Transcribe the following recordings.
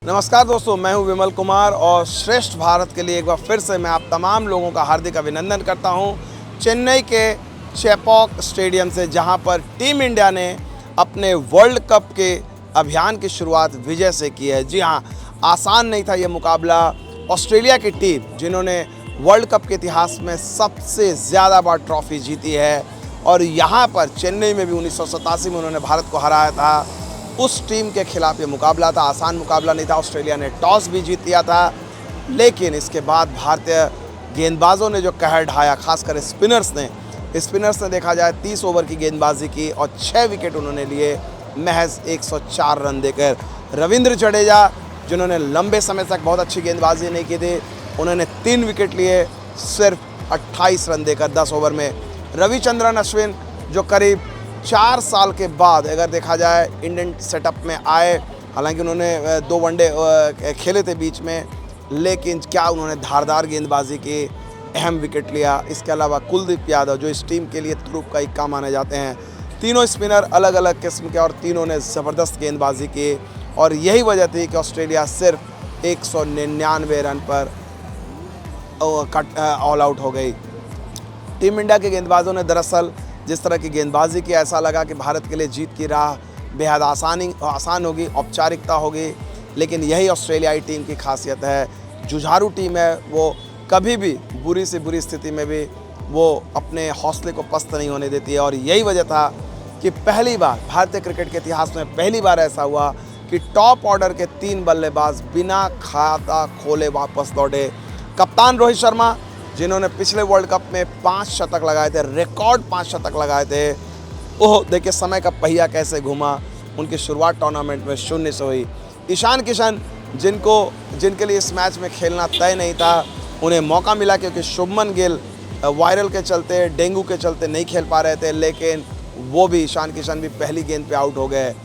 नमस्कार दोस्तों, मैं हूं विमल कुमार और श्रेष्ठ भारत के लिए एक बार फिर से मैं आप तमाम लोगों का हार्दिक अभिनंदन करता हूं चेन्नई के चेपॉक स्टेडियम से, जहां पर टीम इंडिया ने अपने वर्ल्ड कप के अभियान की शुरुआत विजय से की है। जी हां, आसान नहीं था ये मुकाबला। ऑस्ट्रेलिया की टीम जिन्होंने वर्ल्ड कप के इतिहास में सबसे ज़्यादा बार ट्रॉफी जीती है और यहाँ पर चेन्नई में भी 1987 में उन्होंने भारत को हराया था, उस टीम के खिलाफ ये मुकाबला था। आसान मुकाबला नहीं था। ऑस्ट्रेलिया ने टॉस भी जीत लिया था, लेकिन इसके बाद भारतीय गेंदबाजों ने जो कहर ढाया, खासकर स्पिनर्स ने देखा जाए 30 ओवर की गेंदबाजी की और 6 विकेट उन्होंने लिए, महज 104 रन देकर। रविंद्र जडेजा जिन्होंने लंबे समय तक बहुत अच्छी गेंदबाजी नहीं की थी, उन्होंने 3 विकेट लिए सिर्फ 28 रन देकर 10 ओवर में। रविचंद्रन अश्विन जो करीब 4 साल के बाद अगर देखा जाए इंडियन सेटअप में आए, हालांकि उन्होंने 2 वनडे खेले थे बीच में, लेकिन क्या उन्होंने धारदार गेंदबाजी की, अहम विकेट लिया। इसके अलावा कुलदीप यादव जो इस टीम के लिए तुरुप का इक्का माने जाते हैं। तीनों स्पिनर अलग अलग किस्म के और तीनों ने ज़बरदस्त गेंदबाजी की और यही वजह थी कि ऑस्ट्रेलिया सिर्फ 199 रन पर ऑल आउट हो गई। टीम इंडिया के गेंदबाजों ने दरअसल जिस तरह की गेंदबाजी की, ऐसा लगा कि भारत के लिए जीत की राह बेहद आसान होगी, औपचारिकता होगी, लेकिन यही ऑस्ट्रेलियाई टीम की खासियत है। जुझारू टीम है, वो कभी भी बुरी से बुरी स्थिति में भी वो अपने हौसले को पस्त नहीं होने देती है और यही वजह था कि पहली बार भारतीय क्रिकेट के इतिहास में पहली बार ऐसा हुआ कि टॉप ऑर्डर के 3 बल्लेबाज बिना खाता खोले वापस लौटे। कप्तान रोहित शर्मा जिन्होंने पिछले वर्ल्ड कप में 5 शतक लगाए थे, रिकॉर्ड 5 शतक लगाए थे, ओह देखिए समय का पहिया कैसे घूमा। उनकी शुरुआत टूर्नामेंट में 0 से हुई। ईशान किशन जिनके लिए इस मैच में खेलना तय नहीं था, उन्हें मौका मिला क्योंकि शुभमन गिल वायरल के चलते, डेंगू के चलते नहीं खेल पा रहे थे, लेकिन वो भी ईशान किशन भी पहली गेंद पे आउट हो गए।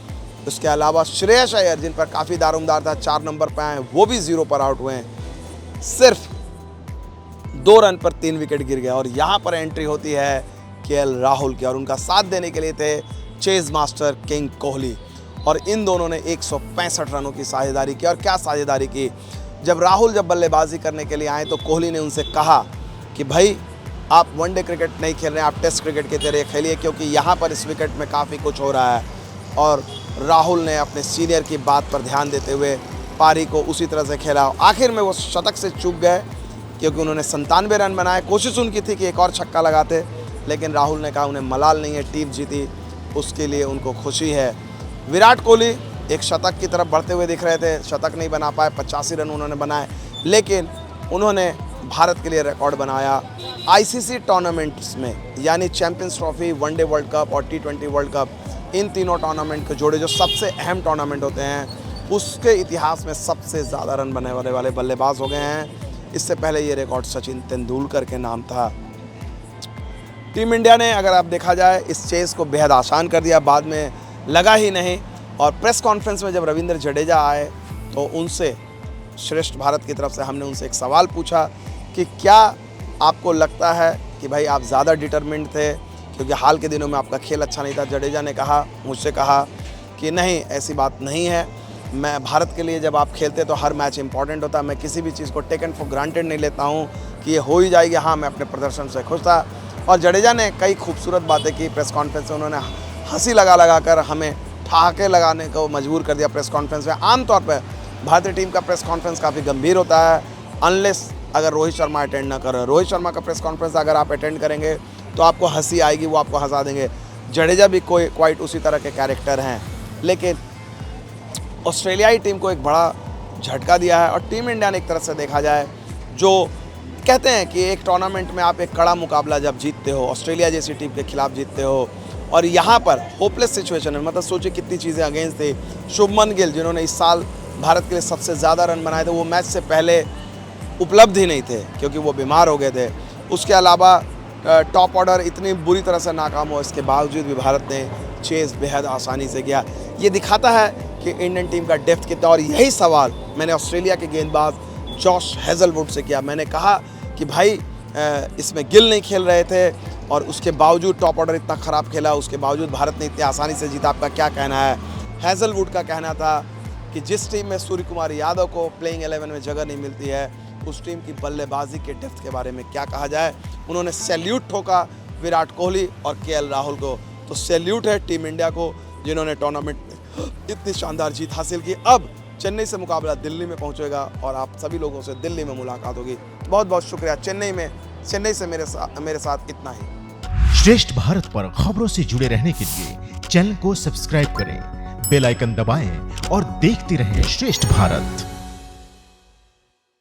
उसके अलावा श्रेयस अय्यर जिन पर काफ़ी दारोमदार था, 4 नंबर पर आए, वो भी 0 पर आउट हुए। सिर्फ 2 रन पर 3 विकेट गिर गया और यहाँ पर एंट्री होती है केएल राहुल की और उनका साथ देने के लिए थे चेज मास्टर किंग कोहली और इन दोनों ने 165 रनों की साझेदारी की। और क्या साझेदारी की, जब बल्लेबाजी करने के लिए आए तो कोहली ने उनसे कहा कि भाई आप वनडे क्रिकेट नहीं खेल रहे हैं, आप टेस्ट क्रिकेट के जरिए खेलिए, क्योंकि यहाँ पर इस विकेट में काफ़ी कुछ हो रहा है। और राहुल ने अपने सीनियर की बात पर ध्यान देते हुए पारी को उसी तरह से खेला। आखिर में वो शतक से चूक गए क्योंकि उन्होंने 97 रन बनाए। कोशिश उनकी थी कि एक और छक्का लगाते, लेकिन राहुल ने कहा उन्हें मलाल नहीं है, टीम जीती, उसके लिए उनको खुशी है। विराट कोहली एक शतक की तरफ बढ़ते हुए दिख रहे थे, शतक नहीं बना पाए, 85 रन उन्होंने बनाए, लेकिन उन्होंने भारत के लिए रिकॉर्ड बनाया। आईसीसी टूर्नामेंट्स में यानी champions trophy, one day world cup और T20 वर्ल्ड कप, इन तीनों टूर्नामेंट के जोड़े जो सबसे अहम टूर्नामेंट होते हैं, उसके इतिहास में सबसे ज़्यादा रन बनाने वाले बल्लेबाज हो गए हैं। इससे पहले ये रिकॉर्ड सचिन तेंदुलकर के नाम था। टीम इंडिया ने अगर आप देखा जाए इस चेस को बेहद आसान कर दिया, बाद में लगा ही नहीं। और प्रेस कॉन्फ्रेंस में जब रविंद्र जडेजा आए तो उनसे, श्रेष्ठ भारत की तरफ से हमने उनसे एक सवाल पूछा कि क्या आपको लगता है कि भाई आप ज़्यादा डिटरमिन्ड थे क्योंकि हाल के दिनों में आपका खेल अच्छा नहीं था। जडेजा ने मुझसे कहा कि नहीं, ऐसी बात नहीं है, मैं भारत के लिए जब आप खेलते तो हर मैच इंपॉर्टेंट होता है, मैं किसी भी चीज़ को टेकन फॉर ग्रांटेड नहीं लेता हूँ कि ये हो ही जाएगी। हाँ, मैं अपने प्रदर्शन से खुश था। और जडेजा ने कई खूबसूरत बातें की प्रेस कॉन्फ्रेंस में। उन्होंने हंसी लगा कर हमें ठहाके लगाने को मजबूर कर दिया प्रेस कॉन्फ्रेंस में। आमतौर पर भारतीय टीम का प्रेस कॉन्फ्रेंस काफ़ी गंभीर होता है, अनलेस अगर रोहित शर्मा अटेंड ना करें। रोहित शर्मा का प्रेस कॉन्फ्रेंस अगर आप अटेंड करेंगे तो आपको हंसी आएगी, वो आपको हंसा देंगे। जडेजा भी क्वाइट उसी तरह के कैरेक्टर हैं, लेकिन ऑस्ट्रेलियाई टीम को एक बड़ा झटका दिया है। और टीम इंडिया ने एक तरह से देखा जाए, जो कहते हैं कि एक टूर्नामेंट में आप एक कड़ा मुकाबला जब जीतते हो, ऑस्ट्रेलिया जैसी टीम के खिलाफ जीतते हो, और यहाँ पर होपलेस सिचुएशन है, मतलब सोचिए कितनी चीज़ें अगेंस्ट थी। शुभमन गिल जिन्होंने इस साल भारत के लिए सबसे ज़्यादा रन बनाए थे, वो मैच से पहले उपलब्ध ही नहीं थे क्योंकि वो बीमार हो गए थे। उसके अलावा टॉप ऑर्डर इतनी बुरी तरह से नाकाम हो, इसके बावजूद भी भारत ने चेस बेहद आसानी से किया। ये दिखाता है कि इंडियन टीम का डेप्थ कितना। और यही सवाल मैंने ऑस्ट्रेलिया के गेंदबाज जॉश हेजलवुड से किया। मैंने कहा कि भाई इसमें गिल नहीं खेल रहे थे और उसके बावजूद टॉप ऑर्डर इतना ख़राब खेला, उसके बावजूद भारत ने इतनी आसानी से जीता, आपका क्या कहना है? हेजलवुड का कहना था कि जिस टीम में सूर्य कुमार यादव को प्लेइंग 11 में जगह नहीं मिलती है, उस टीम की बल्लेबाजी के डेप्थ के बारे में क्या कहा जाए। उन्होंने सैल्यूट ठोका विराट कोहली और केएल राहुल को। तो सैल्यूट है टीम इंडिया को, जिन्होंने टूर्नामेंट में इतनी शानदार जीत हासिल की। अब चेन्नई से मुकाबला दिल्ली में पहुंचेगा और आप सभी लोगों से दिल्ली में मुलाकात होगी। बहुत बहुत शुक्रिया। चेन्नई से मेरे साथ इतना ही। श्रेष्ठ भारत पर खबरों से जुड़े रहने के लिए चैनल को सब्सक्राइब करें, बेल आइकन दबाएं और देखते रहें श्रेष्ठ भारत।